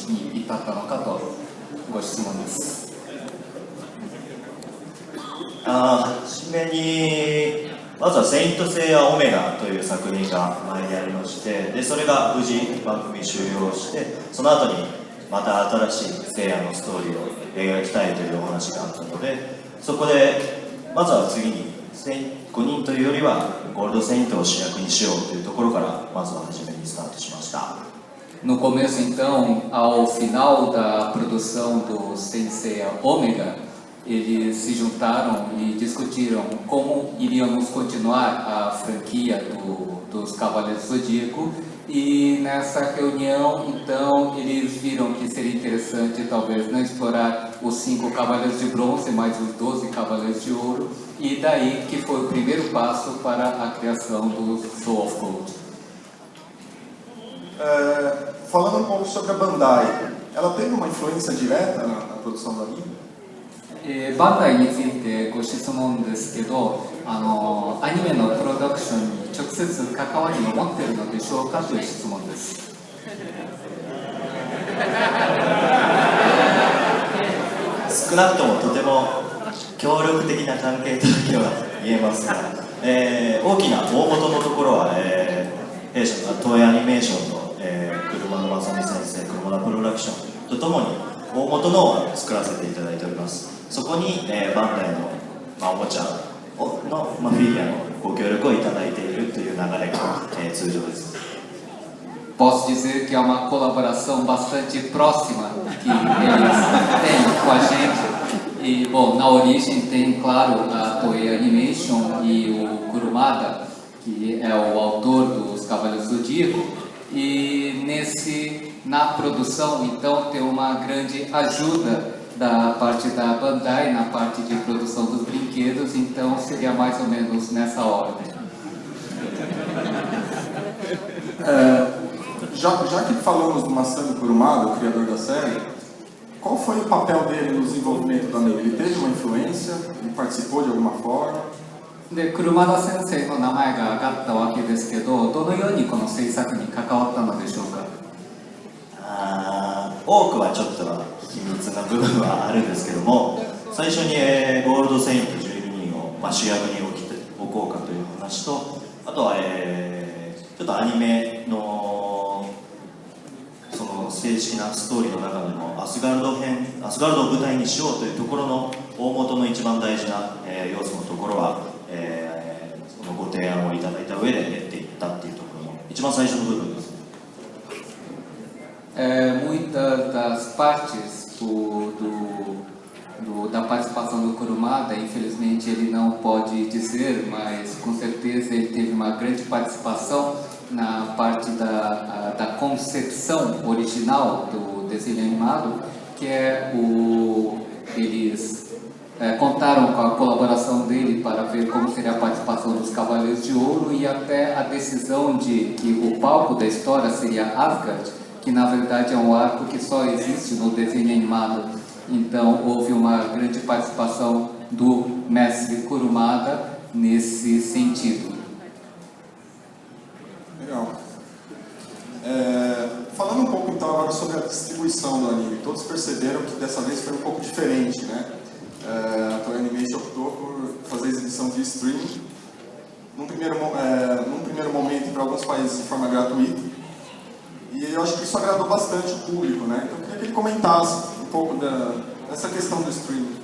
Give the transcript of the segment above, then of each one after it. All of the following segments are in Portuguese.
に至ったのかとご質問です。はじめにまずはセイントセイヤオメガという作品が前にありまして、でそれが無事番組終了して、その後にまた新しいセイヤのストーリーを描きたいというお話があったので、そこでまずは次に5人というよりはゴールドセイントを主役にしようというところからまずは初めにスタートしました。No começo, então, ao final da produção do Saint Seiya Omega, eles se juntaram e discutiram como iríamos continuar a franquia dos Cavaleiros do Zodíaco, e nessa reunião, então, eles viram que seria interessante talvez não explorar os 5 Cavaleiros de Bronze, mas os 12 Cavaleiros de Ouro, e daí que foi o primeiro passo para a criação do Soul of Gold. Falando um pouco sobre a Bandai, ela teve uma influência direta na produção do anime? バンダイについてご質問ですけど、アニメのプロダクションに直接関わりを持っているのでしょうかという質問です。少なくともとても協力的な関係とだけは言えますが、大きな大元のところは、弊社の東映アニメーションの、車野正美先生、車田プロダクションとともに大元のを作らせていただいております。そこに、バンダイの、おもちゃの、フィギュアのご協力をいただいているという流れが、通常です。Posso dizer que é uma colaboração bastante próxima que eles têm com a gente. E, bom, na origem tem, claro, a Toei Animation e o Kurumada, que é o autor dos Cavaleiros do Zodíaco. E na produção, então, tem uma grande ajuda da parte da Bandai, na parte de produção dos brinquedos, então seria mais ou menos nessa ordem. Já que falamos do Masami Kurumada, o criador da série, qual foi o papel dele no desenvolvimento do anime? Ele teve uma influência? Ele participou de alguma forma? で、車田先生の名前が挙がったわけですけど、どのようにこの制作に関わったのでしょうか。多くはちょっと秘密な部分はあるんですけども、最初に、ゴールドセイント12人を、主役に置こうかという話と、あとは、ちょっとアニメのその正式なストーリーの中でもアスガルドを舞台にしようというところの大元の一番大事な、要素のところは、そのご提案をいただいた上で練っていったっていうところの一番最初の部分です。Muitas das partes da participação do Kurumada, infelizmente ele não pode dizer, mas com certeza ele teve uma grande participação na parte da concepção original do desenho animado, que é eles contaram com a colaboração dele para ver como seria a participação dos Cavaleiros de Ouro e até a decisão de que o palco da história seria Asgard, que na verdade é um arco que só existe no desenho animado. Então houve uma grande participação do mestre Kurumada nesse sentido. Legal. Falando um pouco então agora sobre a distribuição do anime, todos perceberam que dessa vez foi um pouco diferente, né? A Toei Animation optou por fazer a exibição de streaming num primeiro momento para alguns países de forma gratuita, e eu acho que isso agradou bastante o público, né? Então eu queria que ele comentasse um pouco dessa questão do streaming.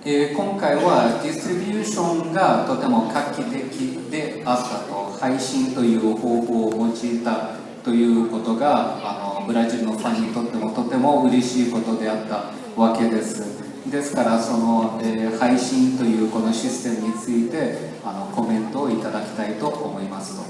今回はディストリビューションがとても画期的であったと、配信という方法を用いたということがブラジルのファンにとってもとても嬉しいことであったわけです。ですからその、配信というこのシステムについてコメントをいただきたいと思いますと。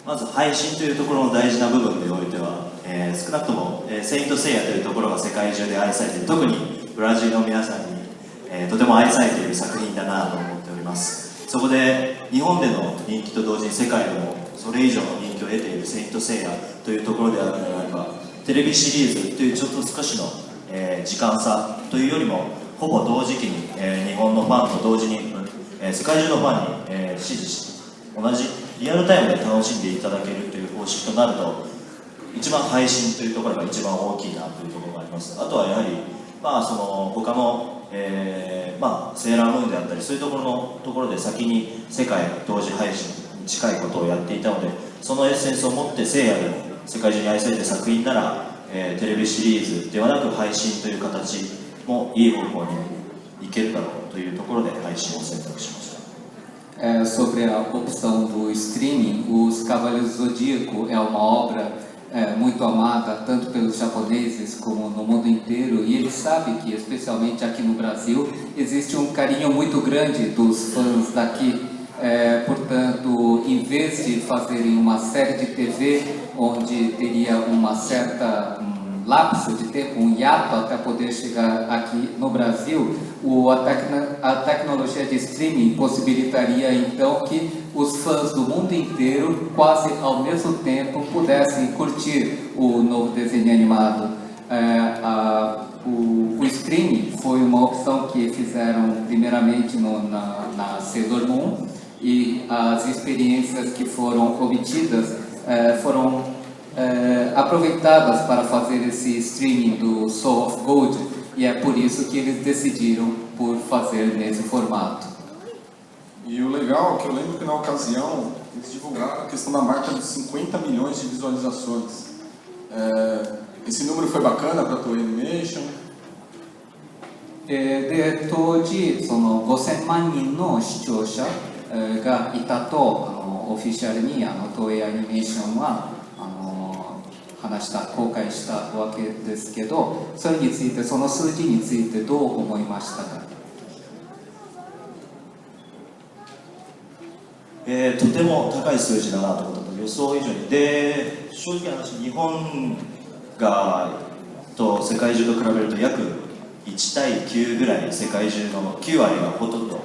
まず配信というところの大事な部分においては、少なくとも、セイントセイヤというところが世界中で愛されている、特にブラジルの皆さんに、とても愛されている作品だなと思っております。そこで日本での人気と同時に世界でもそれ以上の人気を得ているセイントセイヤというところであるのであれば、テレビシリーズというちょっと少しの、時間差というよりもほぼ同時期に、日本のファンと同時に、世界中のファンに、支持し同じリアルタイムで楽しんでいただけるという方式となると、一番配信というところが一番大きいなというところがあります。あとはやはり、その他の、セーラームーンであったりそういうところで先に世界同時配信に近いことをやっていたので、そのエッセンスを持って聖夜でも世界中に愛されている作品なら、テレビシリーズではなく配信という形もいい方向にいけるだろうというところで配信を選択しました。Sobre a opção do streaming, Os Cavaleiros do Zodíaco é uma obra muito amada tanto pelos japoneses como no mundo inteiro, e ele sabe que, especialmente aqui no Brasil, existe um carinho muito grande dos fãs daqui. Portanto, em vez de fazerem uma série de TV onde teria uma certa lapso de tempo, hiato até poder chegar aqui no Brasil, a tecnologia de streaming possibilitaria então que os fãs do mundo inteiro, quase ao mesmo tempo, pudessem curtir o novo desenho animado. O streaming foi uma opção que fizeram primeiramente na Sailor Moon, e as experiências que foram obtidas foram aproveitadas para fazer esse streaming do Soul of Gold, e é por isso que eles decidiram por fazer nesse formato. E o legal é que eu lembro que na ocasião eles divulgaram a questão da marca de 50 milhões de visualizações. Esse número foi bacana para a Toei Animation. で当時その5000万人の視聴者がいたとオフィシャルに東映アニメーションは公開したわけですけど、それについて、その数字についてどう思いましたか？とても高い数字だなと思った予想以上にで、正直な話、日本と世界中と比べると約1対9ぐらい、世界中の9割がほとんど、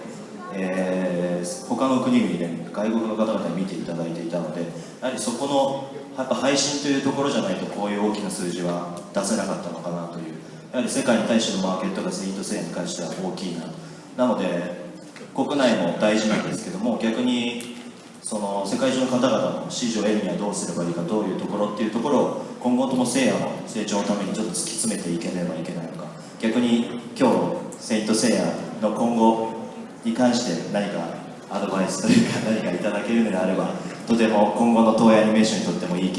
他の国々で外国の方々に見ていただいていたので、やはりそこのやっぱ配信というところじゃないとこういう大きな数字は出せなかったのかなという、やはり世界に対してのマーケットがセイントセイヤに関しては大きいなので、国内も大事なんですけども、逆にその世界中の方々の支持を得るにはどうすればいいか、どういうところっていうところを今後ともセイヤの成長のためにちょっと突き詰めていければいけないのか、逆に今日のセイントセイヤの今後に関して何かアドバイスというか何かいただけるのであれば、とても今後の東映アニメーションにとってもいい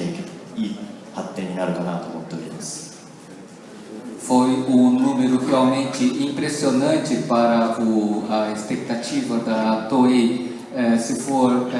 発展になるかなと思っております。Foi número realmente impressionante para a expectativa da Toei. Se for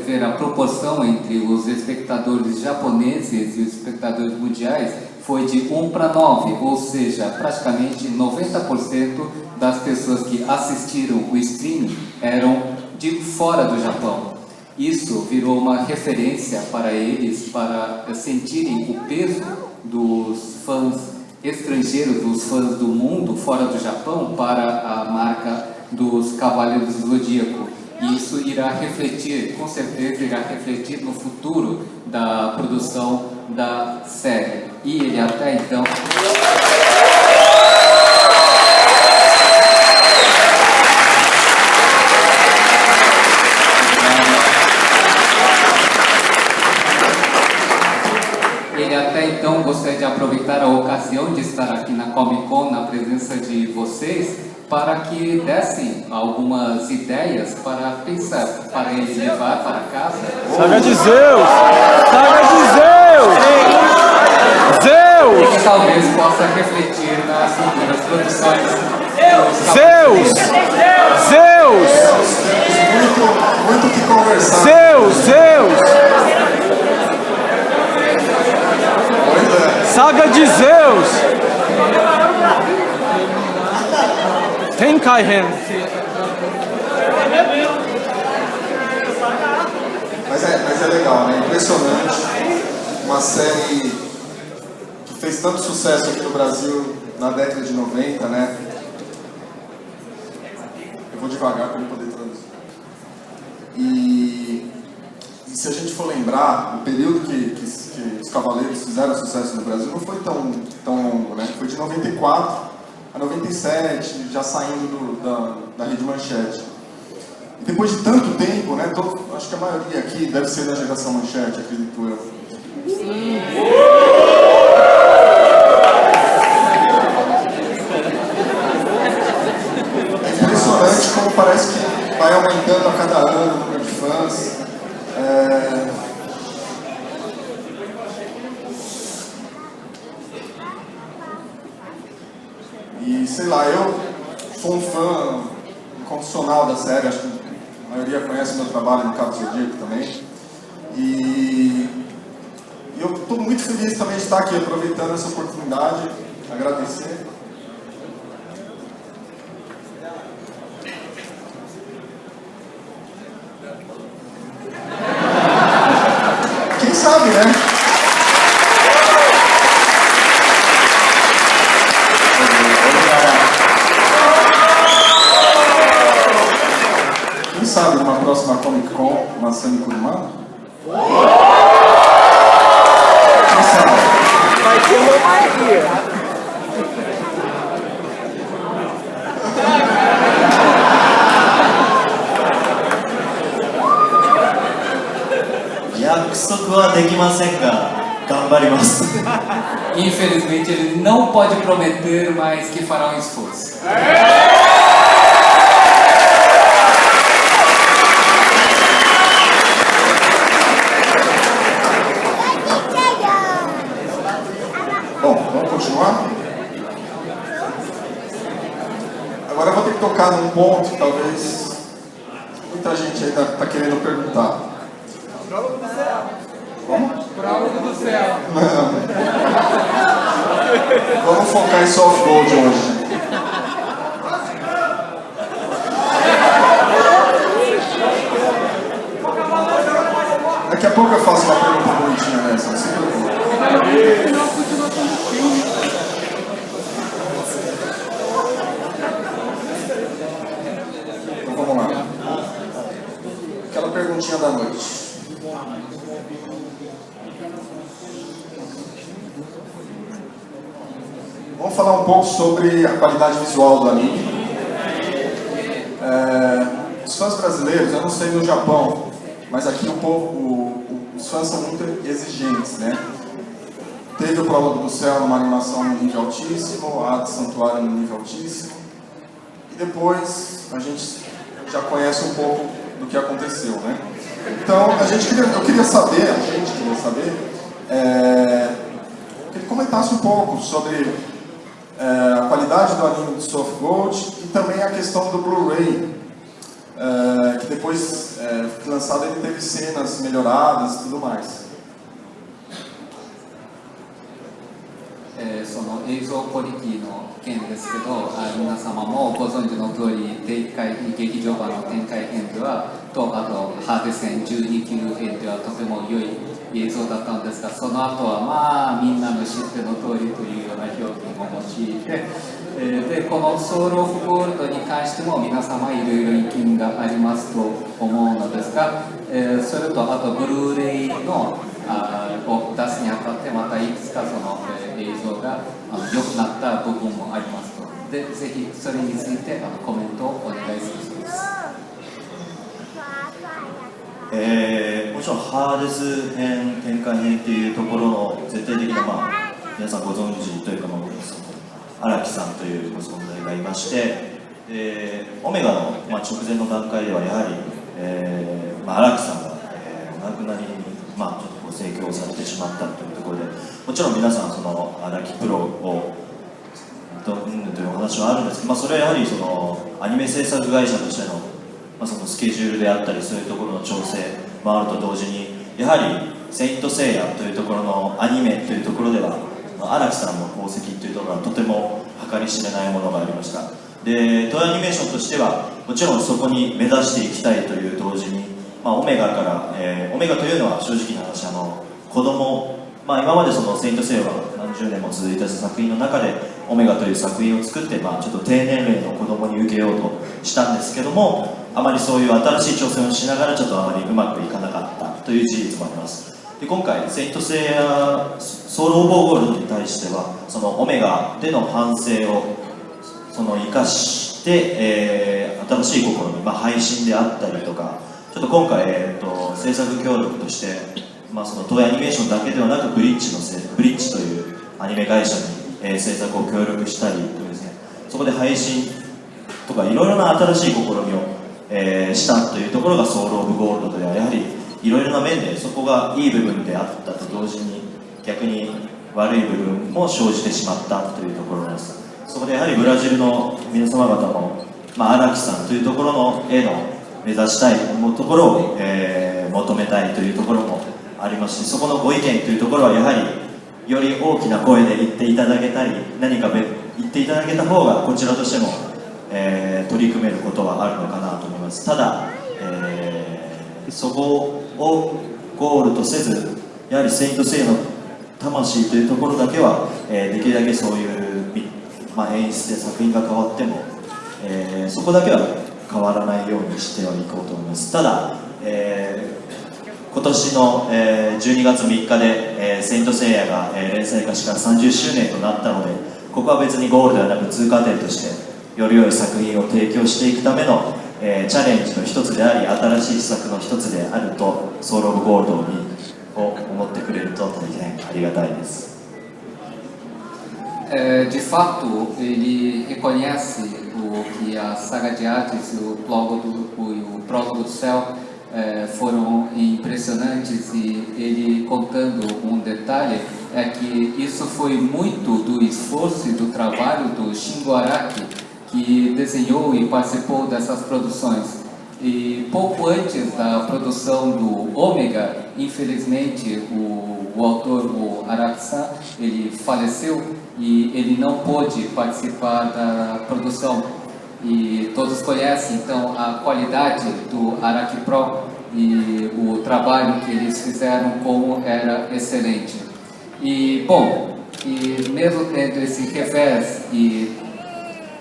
ver a proporção entre os espectadores japoneses e os espectadores mundiais, foi de 1 para 9, ou seja, praticamente 90% das pessoas que assistiram o streaming eram de fora do Japão. Isso virou uma referência para eles, para sentirem o peso dos fãs estrangeiros, dos fãs do mundo fora do Japão, para a marca dos Cavaleiros do Zodíaco. Isso irá refletir, com certeza irá refletir no futuro da produção da série. E ele até então... Ele até então gostaria de aproveitar a ocasião de estar aqui na Comic Con, na presença de vocês, para que dessem algumas ideias para pensar, para ele levar para casa. Saga de Zeus! Saga de Zeus! Zeus! E que talvez possa refletir nas futuras produções. Zeus! Zeus! Muito que conversar. Zeus! Zeus! Saga de Zeus! Tenkaihen! Mas é legal, né? Impressionante. Uma série que fez tanto sucesso aqui no Brasil na década de 90, né? Eu vou devagar para eu poder traduzir. E se a gente for lembrar, o período que os Cavaleiros fizeram sucesso no Brasil não foi tão longo, né? Foi de 94 a 97, já saindo da Rede Manchete. E depois de tanto tempo, né? Acho que a maioria aqui deve ser da geração Manchete, acredito eu. É impressionante como parece que vai aumentando a cada ano o número de fãs. E sei lá, eu sou um fã incondicional da série, acho que a maioria conhece meu trabalho no Cabo Zodíaco também. E eu estou muito feliz também de estar aqui, aproveitando essa oportunidade, agradecer. Quem sabe, né? Quem sabe numa próxima Comic Con, uma Sami Kurumada? Quem sabe? Vai ter romaria. Infelizmente, ele não pode prometer, mas que fará um esforço. Bom, vamos continuar? Agora eu vou ter que tocar num ponto que talvez muita gente ainda está querendo perguntar. Prólogo do céu. Como? Prólogo do céu. Não. Vamos focar em Soft Gold hoje. Daqui a pouco eu faço uma pergunta bonitinha nessa, não se preocupe. Então vamos lá. Aquela perguntinha da noite. Vamos falar um pouco sobre a qualidade visual do anime. Os fãs brasileiros, eu não sei no Japão, mas aqui os fãs são muito exigentes, né? Teve o Prólogo do Céu numa animação no nível altíssimo, a Hades Santuário no nível altíssimo, e depois a gente já conhece um pouco do que aconteceu, né? Então, eu queria saber, que ele comentasse um pouco sobre a qualidade do anime de Soft Gold e também a questão do Blu-ray, que depois que lançado ele teve cenas melhoradas e tudo mais. その映像クオリティの件ですけど、皆様もご存知の通り、劇場版の展開編ではと、あとハーデ戦12級編ではとても良い映像だったのですが、その後はまあみんなの知っての通りというような表現を用いて、でこのソウル・オフ・ゴールドに関しても皆様いろいろ意見がありますと思うのですが、それとあとブルーレイのを出すにあたってまたいくつかその、映像が良くなった部分もありますと。でぜひそれについてコメントをお願いします。もちろんハーデス編、展開編っていうところの絶対的な、皆さんご存知というか、荒木さんという存在がいまして、オメガの、直前の段階ではやはり、荒木さんが、お亡くなりに、ちょっと盛況されてしまったというところで、もちろん皆さんその荒木プロをというお話はあるんですけど、それはやはりそのアニメ制作会社としての、そのスケジュールであったりそういうところの調整もあると同時に、やはり「セイント・セイヤ」というところのアニメというところでは荒木さんの功績というところはとても計り知れないものがありました。でトイアニメーションとしてはもちろんそこに目指していきたいという同時に、オメガから、オメガというのは正直な話子供、今までその「セイント・セイヤ」は何十年も続いた作品の中でオメガという作品を作って、ちょっと低年齢の子供に受けようとしたんですけども、あまりそういう新しい挑戦をしながらちょっとあまりうまくいかなかったという事実もあります。で今回「セイント・セイヤ」ソウル・オブ・ゴールドに対してはそのオメガでの反省を生かして、新しい試み、配信であったりとか、ちょっと今回、制作協力として、その東映アニメーションだけではなくブリッジというアニメ会社に、制作を協力したりとですね、そこで配信とかいろいろな新しい試みを、したというところがソウル・オブ・ゴールドではやはりいろいろな面でそこがいい部分であったと同時に逆に悪い部分も生じてしまったというところです。そこでやはりブラジルの皆様方の、荒木さんというところの絵の目指したいところを、求めたいというところもありますし、そこのご意見というところはやはりより大きな声で言っていただけたり何か言っていただけた方がこちらとしても、取り組めることはあるのかなと思います。ただ、そこをゴールとせずやはりセイントセイヤの魂というところだけは、できるだけそういう、演出で作品が変わっても、そこだけは変わらないようにしてはいこうと思います。ただ、今年の、12月3日で、セイントセイヤが、連載開始から30周年となったので、ここは別にゴールではなく通過点としてより良い作品を提供していくための、チャレンジの一つであり新しい施策の一つであるとソウル・オブ・ゴールドを思ってくれると大変ありがたいです。De fato, ele reconhece que a saga de Hades e o Prólogo do Céu foram impressionantes, e ele contando um detalhe é que isso foi muito do esforço e do trabalho do Shingo Araki, que desenhou e participou dessas produções. E pouco antes da produção do Ômega, infelizmente o autor, o Araki-san, ele faleceu e ele não pôde participar da produção. E todos conhecem então a qualidade do Araki Pro e o trabalho que eles fizeram, como era excelente. E bom, e mesmo tendo esse revés e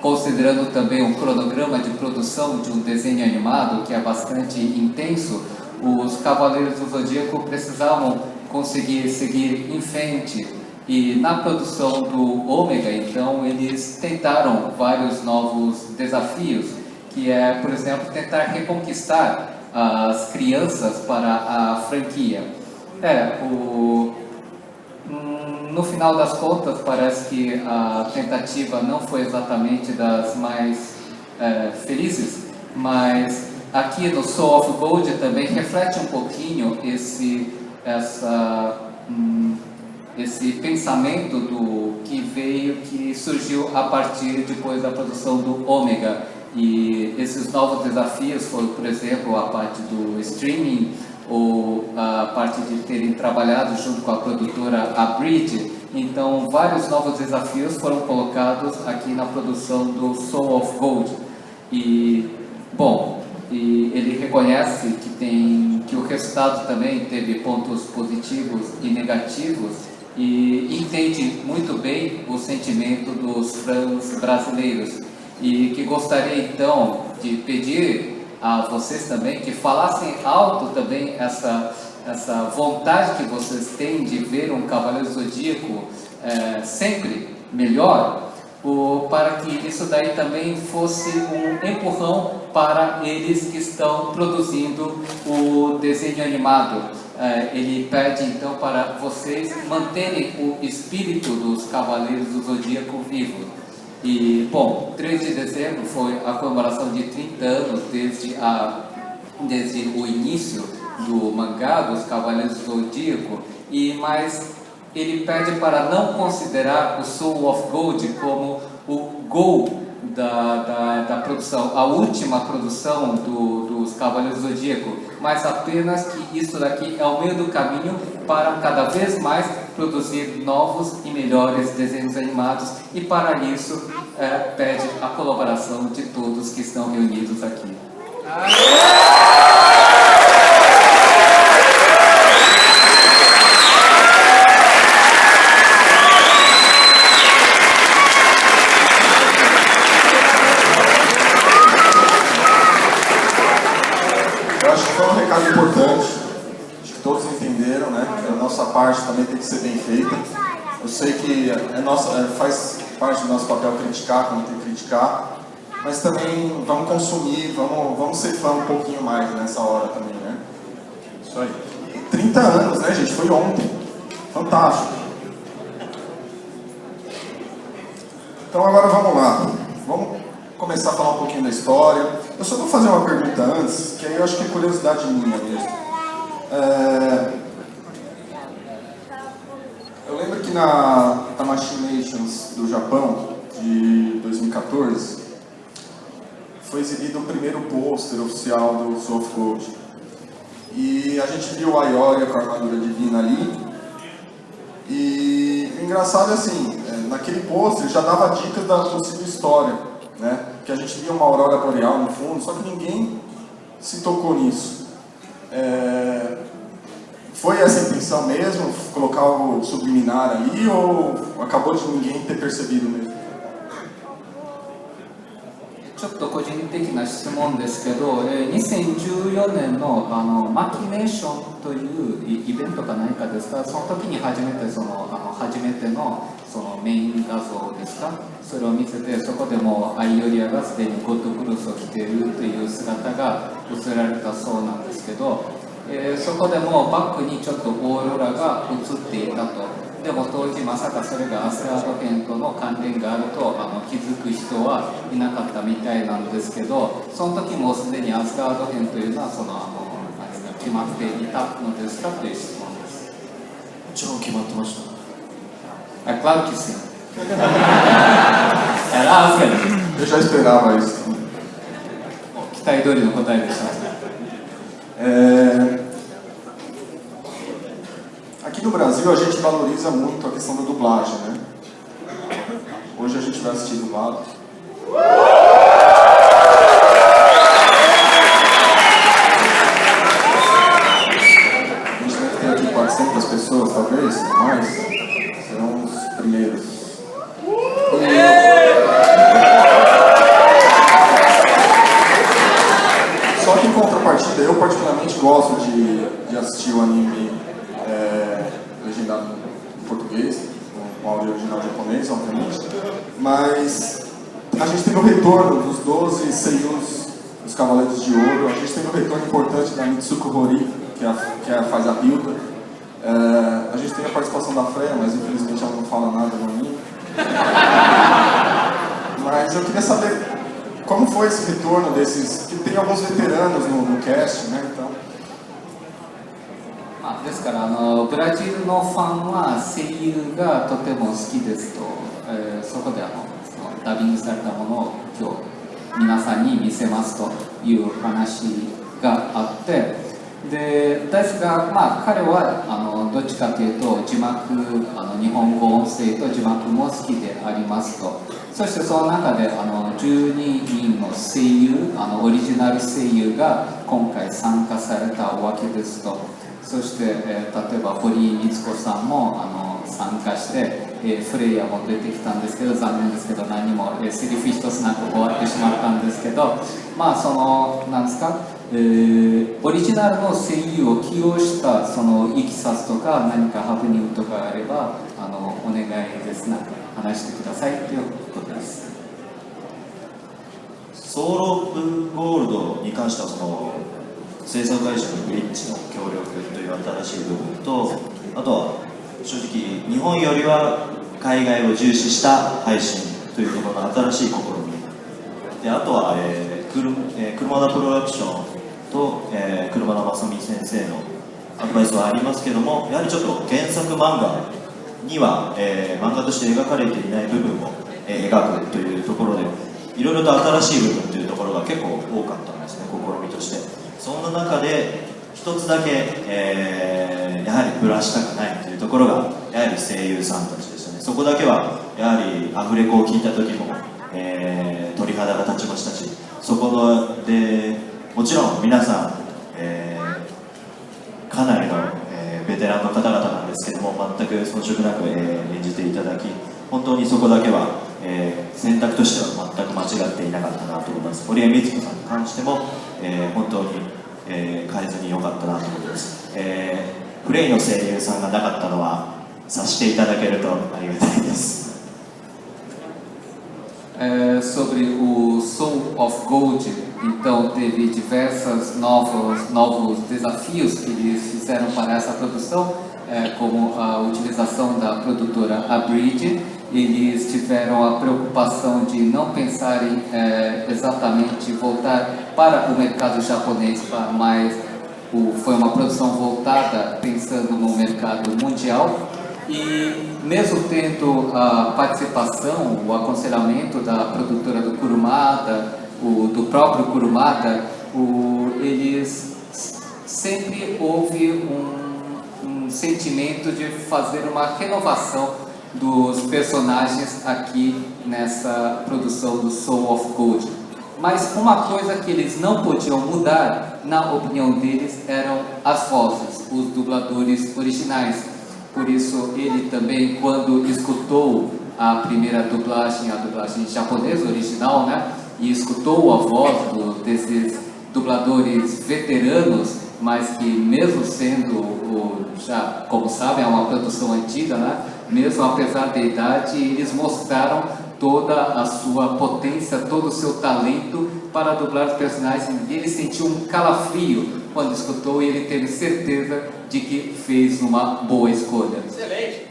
considerando também um cronograma de produção de um desenho animado que é bastante intenso, os Cavaleiros do Zodíaco precisavam conseguir seguir em frente. E na produção do Ômega, então, eles tentaram vários novos desafios, que é, por exemplo, tentar reconquistar as crianças para a franquia. No final das contas, parece que a tentativa não foi exatamente das mais felizes, mas aqui no Soul of Gold também reflete um pouquinho esse pensamento que surgiu a partir depois da produção do Ômega. E esses novos desafios foram, por exemplo, a parte do streaming, ou a parte de terem trabalhado junto com a produtora A Bridge. Então, vários novos desafios foram colocados aqui na produção do Soul of Gold. E, bom, ele reconhece que o resultado também teve pontos positivos e negativos, e entende muito bem o sentimento dos fãs brasileiros, e que gostaria então de pedir a vocês também que falassem alto também essa vontade que vocês têm de ver um Cavaleiro Zodíaco sempre melhor, para que isso daí também fosse um empurrão para eles que estão produzindo o desenho animado. Ele pede então para vocês manterem o espírito dos Cavaleiros do Zodíaco vivo. E, bom, 3 de dezembro foi a comemoração de 30 anos desde o início do mangá dos Cavaleiros do Zodíaco, mas ele pede para não considerar o Soul of Gold como o goal da produção, a última produção dos Cavaleiros do Zodíaco, mas apenas que isso daqui é o meio do caminho para cada vez mais produzir novos e melhores desenhos animados, e para isso pede a colaboração de todos que estão reunidos aqui. Importante, acho que todos entenderam, né? Que a nossa parte também tem que ser bem feita. Eu sei que faz parte do nosso papel criticar quando tem que criticar, mas também vamos consumir, vamos ser fã um pouquinho mais nessa hora também, né? Isso aí. 30 anos, né, gente? Foi ontem. Fantástico. Então agora vamos lá. Vamos começar a falar um pouquinho da história. Eu só vou fazer uma pergunta antes, que aí eu acho que é curiosidade minha mesmo. Eu lembro que na Machinations do Japão, de 2014, foi exibido o primeiro pôster oficial do Soul of Gold. E a gente viu a Ioria com a armadura divina ali. E o engraçado é assim, naquele pôster já dava dicas da possível história, né? Que a gente via uma aurora boreal no fundo, só que ninguém se tocou nisso. Foi essa a intenção mesmo, colocar algo subliminar ali, ou acabou de ninguém ter percebido mesmo? ちょっと個人的な質問ですけど、2014年のマキネーションというイベントか何かですか、その時に初めてそのメイン画像ですか、それを見せて、そこでもアイオリアがすでにゴッドクロスを着ているという姿が映られたそうなんですけど、そこでもバックにちょっとオーロラが映っていたと。でも当時まさかそれがアスガード編との関連があると気づく人はいなかったみたいなんですけど、その時もすでにアスガード編というのはあれが決まっていたのですかという質問です。もちろん決まってました。É claro que sim. Era Asgard. Eu já esperava isso. 期待通りの答えでした。Aqui no Brasil a gente valoriza muito a questão da dublagem, né? Hoje a gente vai assistir dublado. A gente deve ter aqui 400 pessoas, talvez, mais. Serão os primeiros. Só que em contrapartida, eu particularmente gosto de assistir o anime legendado em português, com áudio original japonês, obviamente, mas a gente teve o retorno dos 12 seiyus dos Cavaleiros de Ouro, a gente teve um retorno importante da Mitsuko Hori, que faz a Hilda, a gente tem a participação da Freya, mas infelizmente ela não fala nada no anime. Mas eu queria saber como foi esse retorno desses, que tem alguns veteranos no cast, né, então. ですからブラジルのファンは声優がとても好きですと、そこでそのダビングされたものを今日皆さんに見せますという話があって、ですが、彼はどっちかというと字幕日本語音声と字幕も好きでありますと。そしてその中で12人の声優オリジナル声優が今回参加されたわけですと。そして、例えば堀井光子さんも参加して、フレイヤも出てきたんですけど、残念ですけど何もセリフ一つなく終わってしまったんですけど、なんですか、オリジナルの声優を起用したそのいきさつとか何かハプニングとかあればお願いですね、話してくださいということです。ソウル・オブ・ゴールドに関しては制作会社のブリッジの協力という新しい部分と、あとは正直日本よりは海外を重視した配信というところの新しい試みで、あとは、車田プロダクションと、車田正美先生のアドバイスはありますけども、やはりちょっと原作漫画には、漫画として描かれていない部分を、描くというところでいろいろと新しい部分というところが結構多かったんですね、試みとして。そんな中で一つだけ、やはりブラしたくないというところがやはり声優さんたちでしたね。そこだけはやはりアフレコを聞いた時も、鳥肌が立ちましたし、そこでもちろん皆さん、かなりの、ベテランの方々なんですけども、全く遜色なく、演じていただき、本当にそこだけは、選択としては全く間違っていなかったなと思います。堀江光子さんに関しても、本当に、変えずに良かったなと思います。プレイの声優さんがなかったのは察していただけるとありがたいです。sobre o Soul of Gold. Então teve diversos novos desafios que eles fizeram para essa produção, como a utilização da produtora Abridge. Eles tiveram a preocupação de não pensarem exatamente voltar para o mercado japonês, mas foi uma produção voltada pensando no mercado mundial. E mesmo tendo a participação, o aconselhamento da produtora do Kurumada, do próprio Kurumada, eles sempre houve um sentimento de fazer uma renovação dos personagens aqui nessa produção do Soul of Gold. Mas uma coisa que eles não podiam mudar, na opinião deles, eram as vozes, os dubladores originais. Por isso ele também, quando escutou a primeira dublagem, a dublagem japonesa original, né, e escutou a voz desses dubladores veteranos, mas que mesmo sendo, já como sabem, é uma produção antiga, né, mesmo apesar da idade, eles mostraram toda a sua potência, todo o seu talento para dublar os personagens. E ele sentiu um calafrio quando escutou e ele teve certeza de que fez uma boa escolha. Excelente!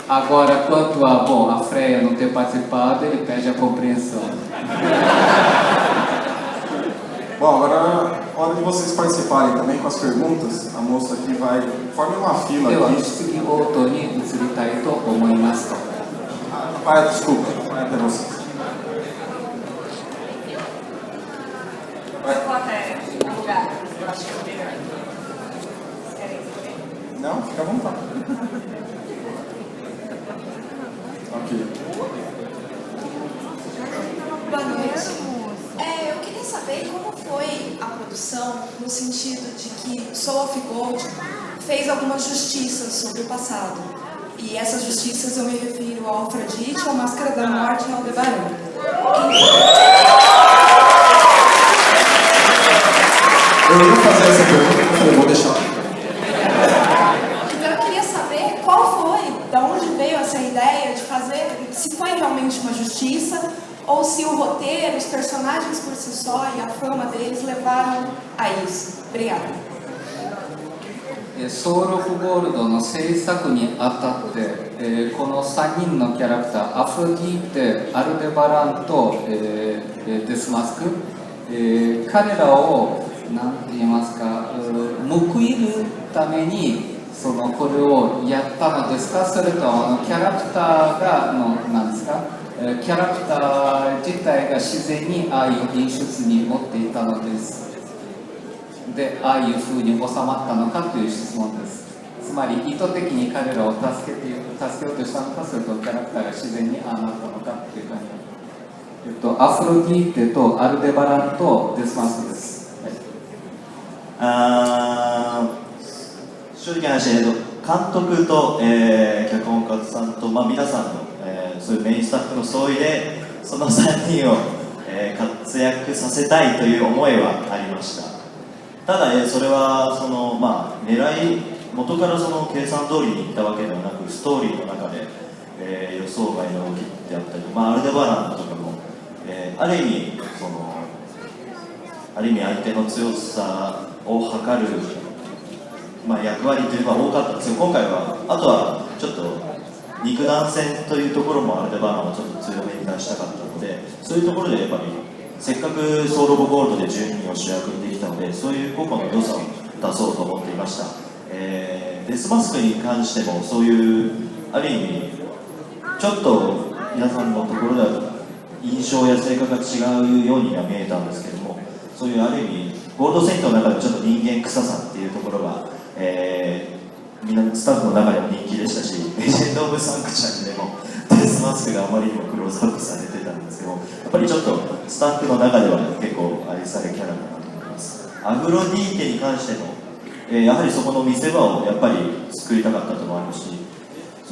Agora, quanto a Freya não ter participado, ele pede a compreensão. Bom, agora é hora de vocês participarem também com as perguntas. A moça aqui vai... Forme uma fila aqui. Desculpa, vai até vocês. Eu vou até o lugar, eu acho que é melhor. Não, fica à vontade. Ok. Boa noite. Eu queria saber como foi a produção, no sentido de que Soul of Gold fez algumas justiças sobre o passado. E essas justiças eu me refiro ao Afrodite, ao Máscara da Morte e ao Aldebaran. Eu ia fazer essa pergunta, eu falei, vou deixar. Então eu queria saber qual foi, de onde veio essa ideia de fazer, se foi realmente uma justiça, ou se o roteiro, os personagens por si só e a fama deles levaram a isso. Obrigada. ソウル・オブ・ゴールドの制作にあたって、この3人のキャラクター、アフロディーテ、アルデバランと、デスマスク、彼らを何て言いますか、報いるためにこれをやったのですか、それとキャラクターがなんですか、キャラクター自体が自然にああいう演出に持っていたのです。で、ああいうふうに収まったのかという質問です。つまり意図的に彼らを助けようとしたのか、それとキャラクターが自然にああなったのかっていう感じ。アフロディーテとアルデバランとデスマスクです。正直な話、監督と、脚本家さんと、皆さんの、そういうメインスタッフの総意でその3人を、活躍させたいという思いはありました。ただ、それは狙い元から計算通りにいったわけではなく、ストーリーの中で、予想外の動きであったり、アルデバランとかも、ある意味相手の強さを測る、役割というのは多かったんですよ。今回はあとはちょっと肉弾戦というところもアルデバランはちょっと強めに出したかったので、そういうところでやっぱりせっかくソウル・オブ・ゴールドで12人を主役にできたので、そういう個々の良さを出そうと思っていました。デスマスクに関してもそういうある意味ちょっと皆さんのところでは印象や性格が違うようには見えたんですけども、そういうある意味ゴールドセイントの中でもちょっと人間臭さっていうところが、みんなスタッフの中でも人気でしたし、レジェンド・オブ・サンクチャリでもデスマスクがあまりにもクローズアップされてたんですけど、やっぱりちょっとスタッフの中では結構愛されキャラかなと思います。アフロディーテに関しても、やはりそこの見せ場をやっぱり作りたかったと思いますし、ス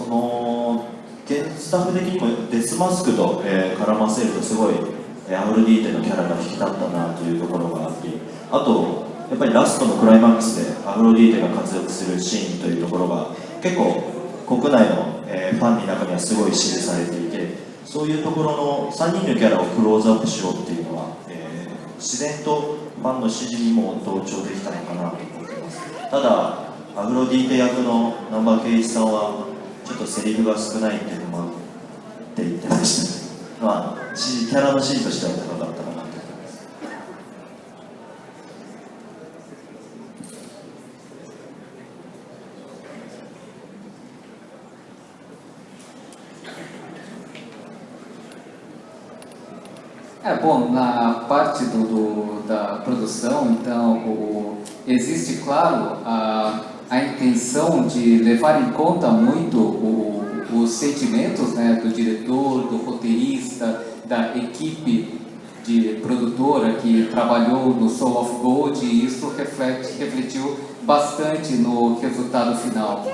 タッフ的にもデスマスクと、絡ませるとすごいアフロディーテのキャラが引き立ったなというところがあって、あとやっぱりラストのクライマックスでアフロディーテが活躍するシーンというところが結構国内の、ファンの中にはすごい支持されていて、そういうところの3人のキャラをクローズアップしようっていうのは、自然とファンの支持にも同調できたのかなと思っています。ただアフロディーテ役の南波圭一さんはちょっとセリフが少ないっていうのもあって言ってました。まあキャラの支持としては高かったかなと思います。Bom, na parte da produção, então, existe, claro, a intenção de levar em conta muito os sentimentos, né, do diretor, do roteirista, da equipe de produtora que trabalhou no Soul of Gold, e isso refletiu bastante no resultado final.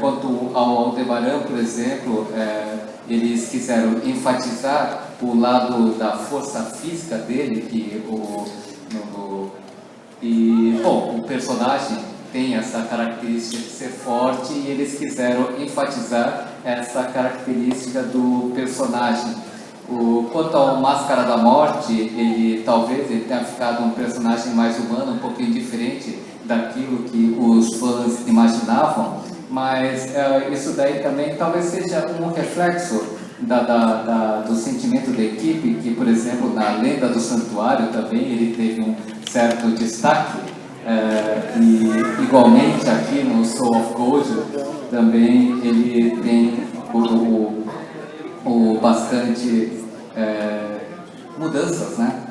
Quanto ao Aldebaran, por exemplo, eles quiseram enfatizar o lado da força física dele, que o personagem tem essa característica de ser forte, e eles quiseram enfatizar essa característica do personagem. Quanto ao Máscara da Morte, talvez ele tenha ficado um personagem mais humano, um pouquinho diferente daquilo que os fãs imaginavam, mas isso daí também talvez seja um reflexo do sentimento da equipe, que, por exemplo, na Lenda do Santuário também ele teve um certo destaque, e igualmente aqui no Soul of Gold também ele tem bastante mudanças, né?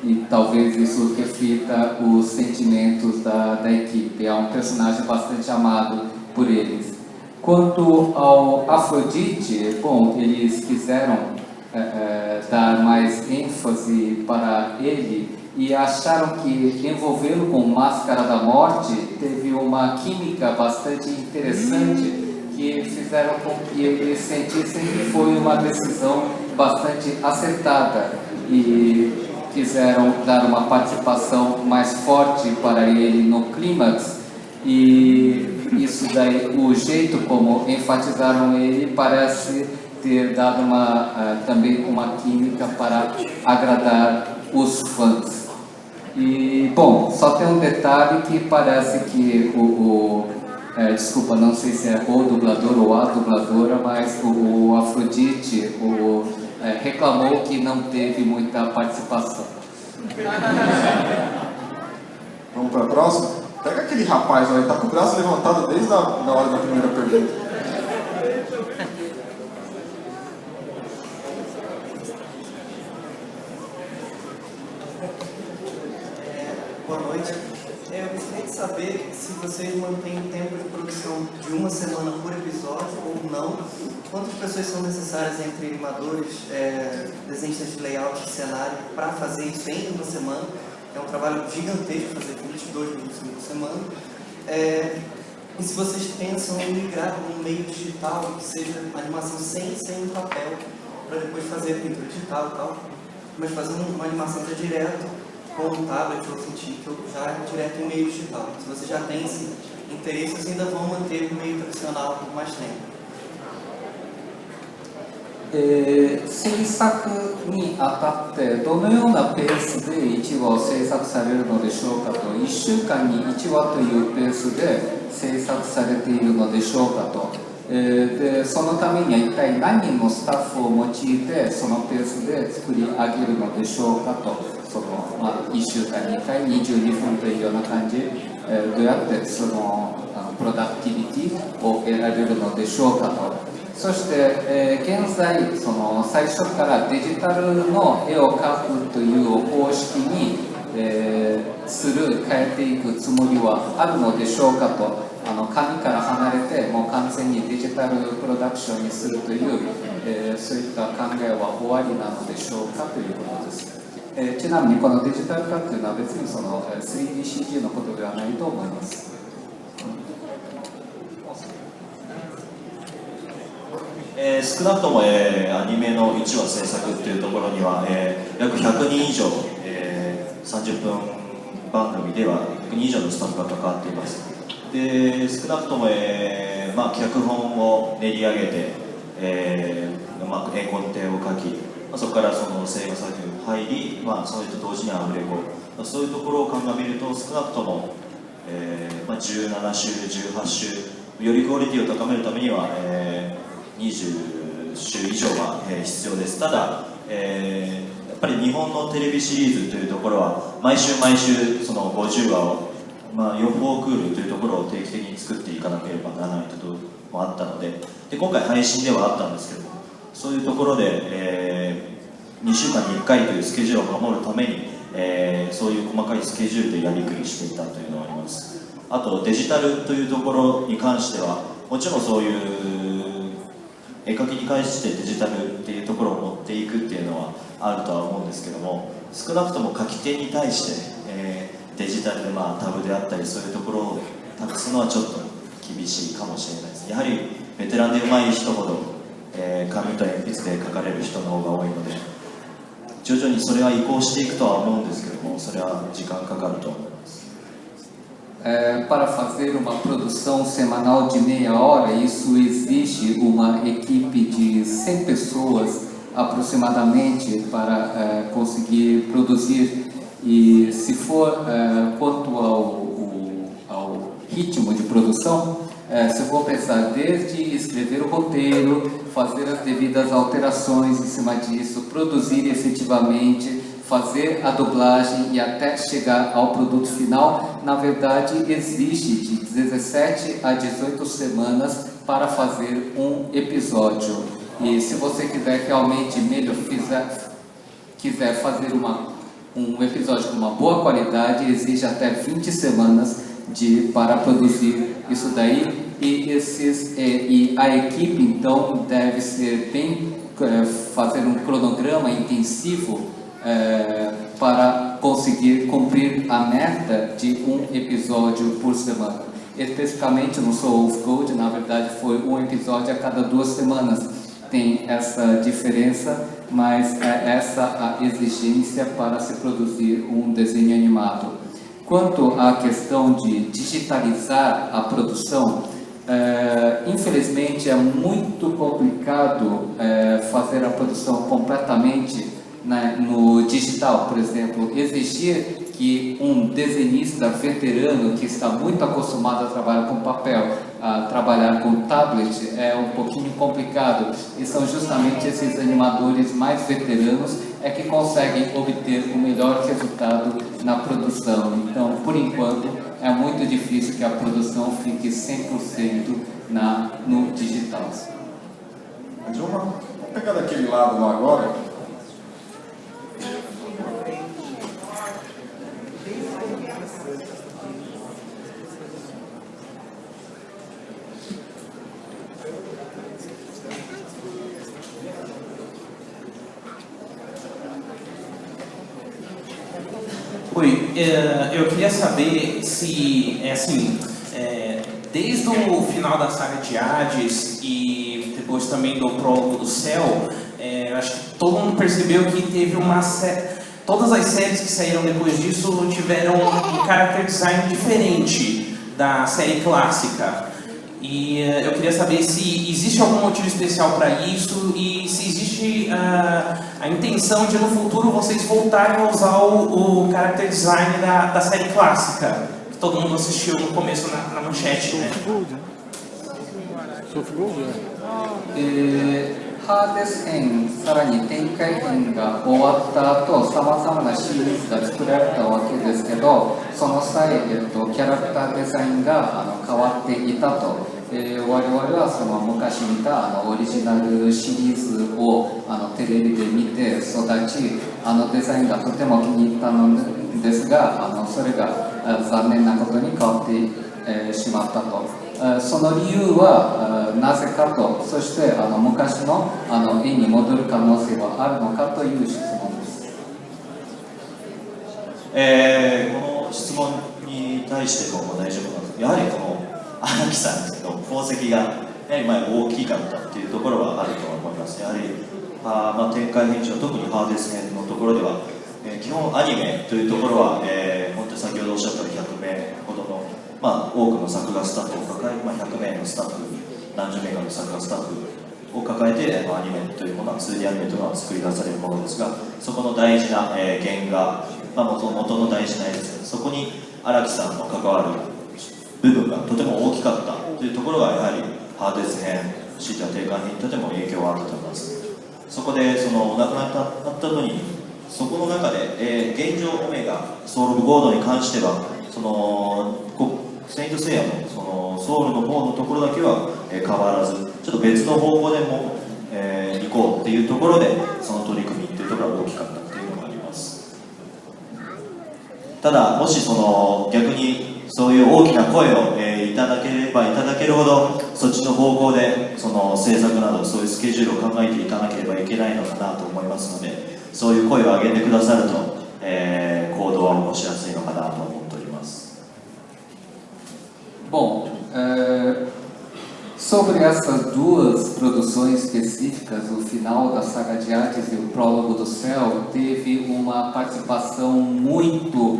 E talvez isso reflita os sentimentos da equipe. É um personagem bastante amado por eles. Quanto ao Afrodite, bom, eles quiseram dar mais ênfase para ele e acharam que envolvê-lo com Máscara da Morte teve uma química bastante interessante, que fizeram com que eles sentissem que foi uma decisão bastante acertada, e quiseram dar uma participação mais forte para ele no clímax, e isso daí, o jeito como enfatizaram ele parece ter dado também uma química para agradar os fãs. E, bom, só tem um detalhe que parece que desculpa, não sei se é o dublador ou a dubladora, mas o Afrodite reclamou que não teve muita participação. Vamos para a próxima? Pega aquele rapaz lá, ele está com o braço levantado desde a hora da primeira pergunta. Boa noite. Eu gostaria de saber se vocês mantêm o tempo de produção de uma semana por episódio ou não. Quantas pessoas são necessárias entre animadores, desenhistas de layout e cenário para fazer isso em uma semana? É um trabalho gigantesco fazer 22 minutos por semana. E se vocês pensam em migrar para um meio digital, que seja animação sem um papel, para depois fazer pintura digital e tal, mas fazer uma animação já direto com um tablet ou Cintiq, ou já direto em meio digital. Se vocês já têm esse interesse, vocês ainda vão manter o meio tradicional por mais tempo. 制作にあたってどのようなペースで1話を制作されるのでしょうかと、1週間に1話というペースで制作されているのでしょうかと、でそのためには一体何人のスタッフを用いてそのペースで作り上げるのでしょうかと、1週間に1回22分というような感じ、どうやってそのプロダクティビティを得られるのでしょうかと。そして、現在最初からデジタルの絵を描くという方式に、変えていくつもりはあるのでしょうかと、紙から離れてもう完全にデジタルプロダクションにするという、そういった考えは終わりなのでしょうかということです。ちなみにこのデジタル化というのは別に3DCG のことではないと思います。少なくとも、アニメの1話制作っていうところには、約100人以上、30分番組では100人以上のスタッフが関わっています。で少なくとも、脚本を練り上げて、絵コンテを書き、そこからその制作作業に入り、それと同時にアフレコ、そういうところを鑑みると少なくとも、17週、18週、よりクオリティを高めるためには、20週以上は、必要です。ただ、やっぱり日本のテレビシリーズというところは毎週毎週その50話を、4クールというところを定期的に作っていかなければならないということもあったので、今回配信ではあったんですけども、そういうところで、2週間に1回というスケジュールを守るために、そういう細かいスケジュールでやりくりしていたというのがあります。あとデジタルというところに関してはもちろんそういう絵描きに関してデジタルっていうところを持っていくっていうのはあるとは思うんですけども、少なくとも書き手に対して、デジタルでタブであったりそういうところを託すのはちょっと厳しいかもしれないです。やはりベテランで上手い人ほど、紙と鉛筆で描かれる人の方が多いので、徐々にそれは移行していくとは思うんですけども、それは時間かかると思います。Para fazer uma produção semanal de meia hora, isso exige uma equipe de 100 pessoas aproximadamente para conseguir produzir. E se for quanto ao ritmo de produção, se eu vou pensar desde escrever o roteiro, fazer as devidas alterações em cima disso, produzir efetivamente, fazer a dublagem e até chegar ao produto final, na verdade existe de 17 a 18 semanas para fazer um episódio. E se você quiser realmente quiser fazer um episódio com uma boa qualidade, exige até 20 semanas para produzir isso daí. E a equipe então deve ser fazer um cronograma intensivo para conseguir cumprir a meta de um episódio por semana. Especificamente no Soul of Gold, na verdade foi um episódio a cada 2 semanas. Tem essa diferença, mas é essa a exigência para se produzir um desenho animado. Quanto à questão de digitalizar a produção, infelizmente é muito complicado fazer a produção completamente no digital. Por exemplo, exigir que um desenhista veterano que está muito acostumado a trabalhar com papel, a trabalhar com tablet, é um pouquinho complicado, e são justamente esses animadores mais veteranos que conseguem obter o melhor resultado na produção. Então, por enquanto, é muito difícil que a produção fique 100% no digital. Vamos pegar daquele lado lá agora. Oi, eu queria saber se, desde o final da saga de Hades e depois também do prólogo do Céu, acho que todo mundo percebeu que teve todas as séries que saíram depois disso tiveram um character design diferente da série clássica. E eu queria saber se existe algum motivo especial para isso e se existe a intenção de no futuro vocês voltarem a usar o character design da série clássica, que todo mundo assistiu no começo na manchete, né? Hades 編、さらに展開編が終わった後、さまざまなシリーズが作られたわけですけど、その際、キャラクターデザインが変わっていたと。我々はその昔見たオリジナルシリーズをテレビで見て育ち、デザインがとても気に入ったのですが、それが残念なことに変わってしまったと。その理由はなぜかと、そして昔の絵に戻る可能性はあるのかという質問です。この質問に対しても大丈夫なんです。やはりこの荒木さんの功績がやはり大きかったっていうところはあると思います。やはり展開編集の特にハーデス編のところでは、基本アニメというところは、本当に先ほどおっしゃった100名ほどの多くの作画スタッフを抱え、100名のスタッフ何十名かの作画スタッフを抱えてアニメというものは 2D アニメというのは作り出されるものですが、そこの大事な原画、元の大事な絵ですね、そこに荒木さんの関わる部分がとても大きかったというところがやはりハードディスク編、シートや定款にとても影響があったと思います。そこでお亡くなった後にそこの中で、現状オメガソウル・オブ・ゴードに関してはセイント・セイヤのソウルの方のところだけは、変わらずちょっと別の方向でも、行こうっていうところでその取り組みっていうところが大きかったっていうのがあります。ただもし逆にそういう大きな声を、いただければいただけるほどそっちの方向で制作などそういうスケジュールを考えていかなければいけないのかなと思いますので、そういう声を上げてくださると、行動は起こしやすいのかなと思っております。Bom, sobre essas duas produções específicas, o final da saga de Hades e o prólogo do céu, teve uma participação muito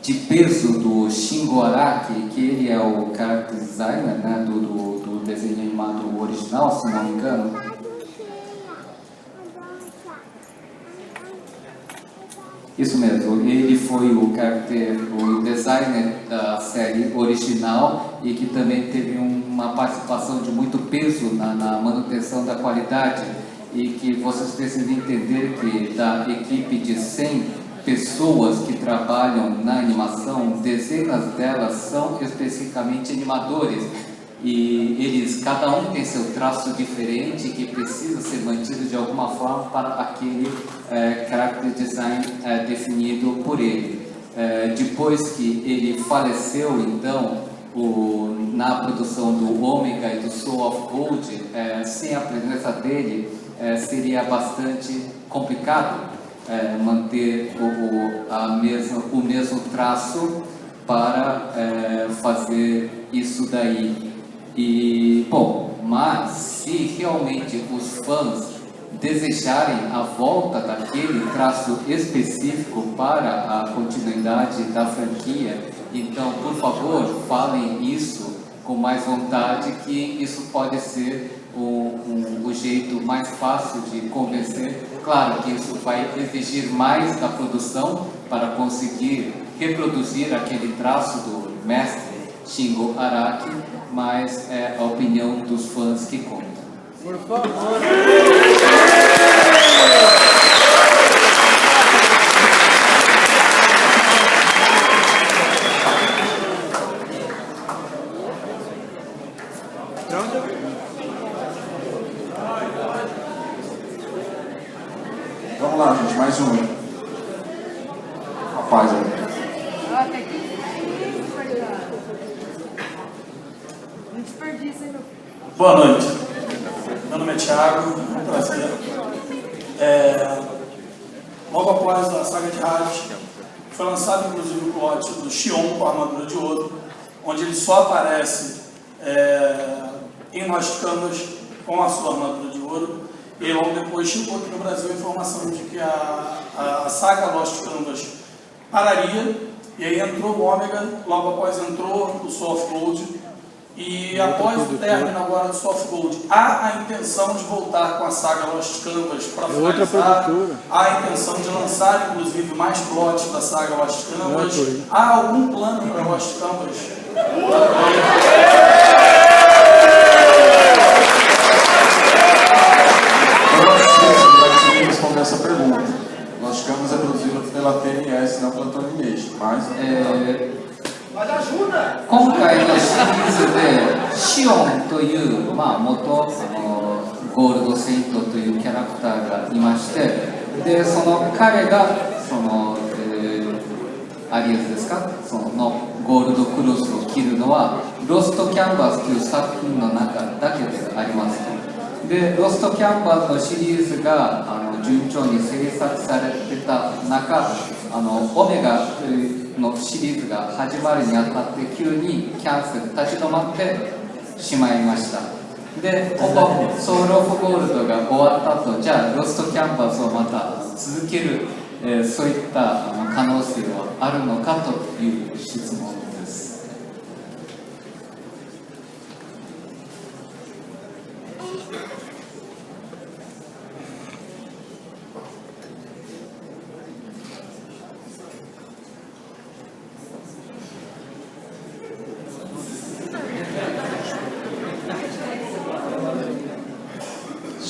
de peso do Shingo Araki, que ele é o character designer, né, do desenho animado original, se não me engano. Isso mesmo, ele foi o designer da série original e que também teve uma participação de muito peso na manutenção da qualidade, e que vocês precisam entender que da equipe de 100 pessoas que trabalham na animação, dezenas delas são especificamente animadores. E eles, cada um tem seu traço diferente que precisa ser mantido de alguma forma para aquele character design definido por ele. Depois que ele faleceu, então, na produção do Omega e do Soul of Gold, sem a presença dele, seria bastante complicado manter o mesmo traço para fazer isso daí. E, bom, mas se realmente os fãs desejarem a volta daquele traço específico para a continuidade da franquia, então, por favor, falem isso com mais vontade, que isso pode ser o jeito mais fácil de convencer. Claro que isso vai exigir mais da produção para conseguir reproduzir aquele traço do mestre Shingo Araki, mas é a opinião dos fãs que conta. Por favor. Vamos lá, gente, mais um. Rapaz, Boa noite, meu nome é Thiago, é um prazer. Logo após a saga de Hades, foi lançado inclusive o plot do Xion com a armadura de ouro, onde ele só aparece em Lost Canvas com a sua armadura de ouro, e logo depois chegou aqui no Brasil a informação de que a saga Lost Canvas pararia, e aí entrou o Omega, logo após entrou o Soul of Gold. E após o término agora do Soul of Gold, há a intenção de voltar com a saga Lost Canvas para finalizar, há a intenção de lançar inclusive mais plots da saga Lost Canvas, há algum plano para Lost Canvas? Eu não responder essa pergunta. Lost Canvas é produzido pela TNS, não pela Toonimation, mas... 今回のシリーズでシオンという、元ゴールドセイントというキャラクターがいまして、でその彼がアリエスですか、のゴールドクロスを着るのはロストキャンバスという作品の中だけでありますと。でロストキャンバスのシリーズが順調に制作されてた中、オメガのシリーズが始まるにあたって急にキャンセル立ち止まってしまいました。でここソウル・オフ・ゴールドが終わった後、じゃあロストキャンバスをまた続ける、そういった可能性はあるのかという質問です。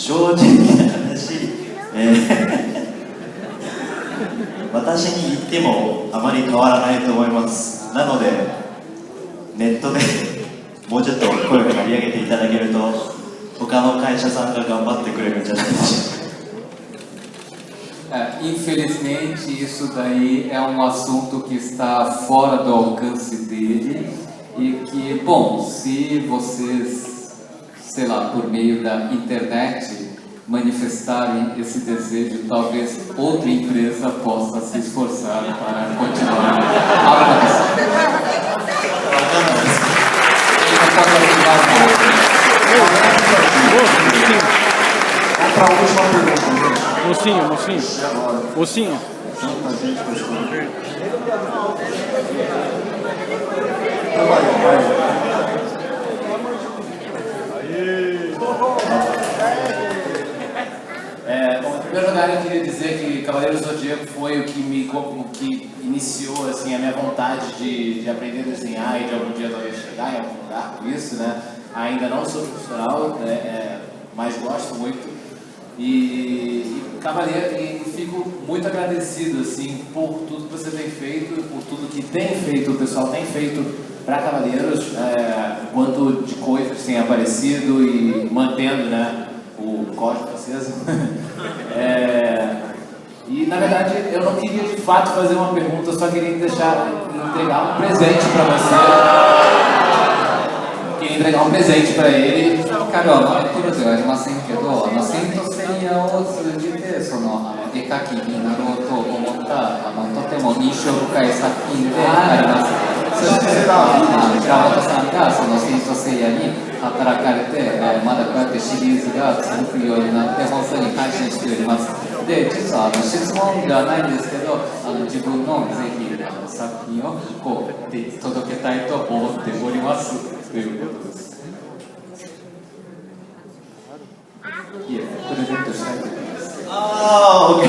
正直な話、私に言ってもあまり変わらないと思います。なのでネットでもうちょっと声を張り上げていただけると他の会社さんが頑張ってくれるんじゃないでしょうか。Infelizmente, isso daí é um assunto que está fora do alcance dele e que, bom, se vocês, sei lá, por meio da internet manifestarem esse desejo, talvez outra empresa possa se esforçar para continuar a produção. Ele não pode afirmar nada. Vamos para a última pergunta, gente. Mocinho, mocinho. E agora? Mocinho. Tanta gente para escolher. Então vai. Bom, em primeiro lugar, eu queria dizer que Cavaleiros do Zodíaco foi o que iniciou assim, a minha vontade de aprender a desenhar e de algum dia talvez chegar em algum lugar com isso, né? Ainda não sou profissional, né? Mas gosto muito. E Cavaleiro, e fico muito agradecido assim, por tudo que você tem feito, por tudo que tem feito, o pessoal tem feito para Cavaleiros, quanto de coisas tem aparecido e mantendo, né, o código aceso. E na verdade eu não queria de fato fazer uma pergunta, eu só queria entregar um presente para você. Queria entregar um presente para ele. 彼はマイクロではありませんけど、セイントセイヤを通じてその絵描きになろうと思ったとても印象深い作品であります。そして平本さんがそのセイントセイヤに働かれて、まだこうやってシリーズが続くようになって本当に感謝しております。で、実は質問ではないんですけど、自分のぜひ作品をこう届けたいと思っておりますということです。いえ、プレゼントしたいと思います。ああ、OK。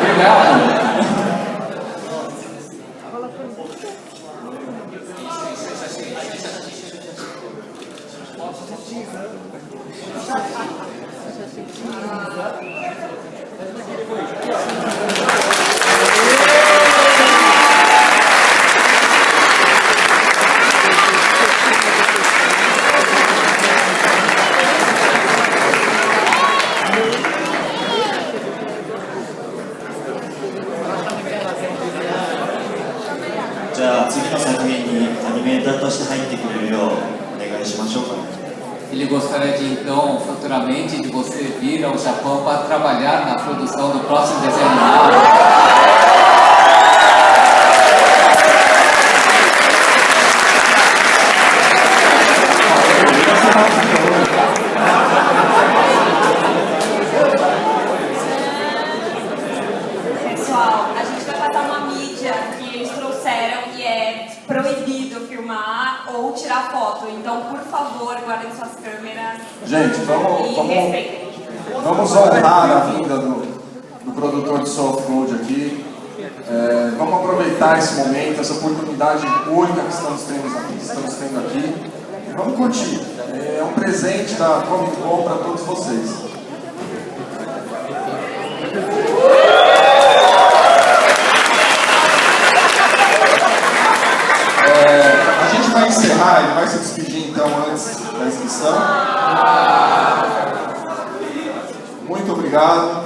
Obrigado. Ele gostaria de então, futuramente, de você vir ao Japão para trabalhar na produção do próximo desenho animado. Pessoal, a gente vai passar uma mídia que eles trouxeram e é proibido filmar ou tirar foto. Então, por favor, guardem suas câmeras. Gente, e respeitem. Vamos honrar a vinda do produtor de Soft Road aqui. Vamos aproveitar esse momento, essa oportunidade única que estamos tendo aqui. E vamos curtir. É um presente da Comic Con para todos vocês. A gente vai encerrar, ele vai se despedir então antes da inscrição. Muito obrigado.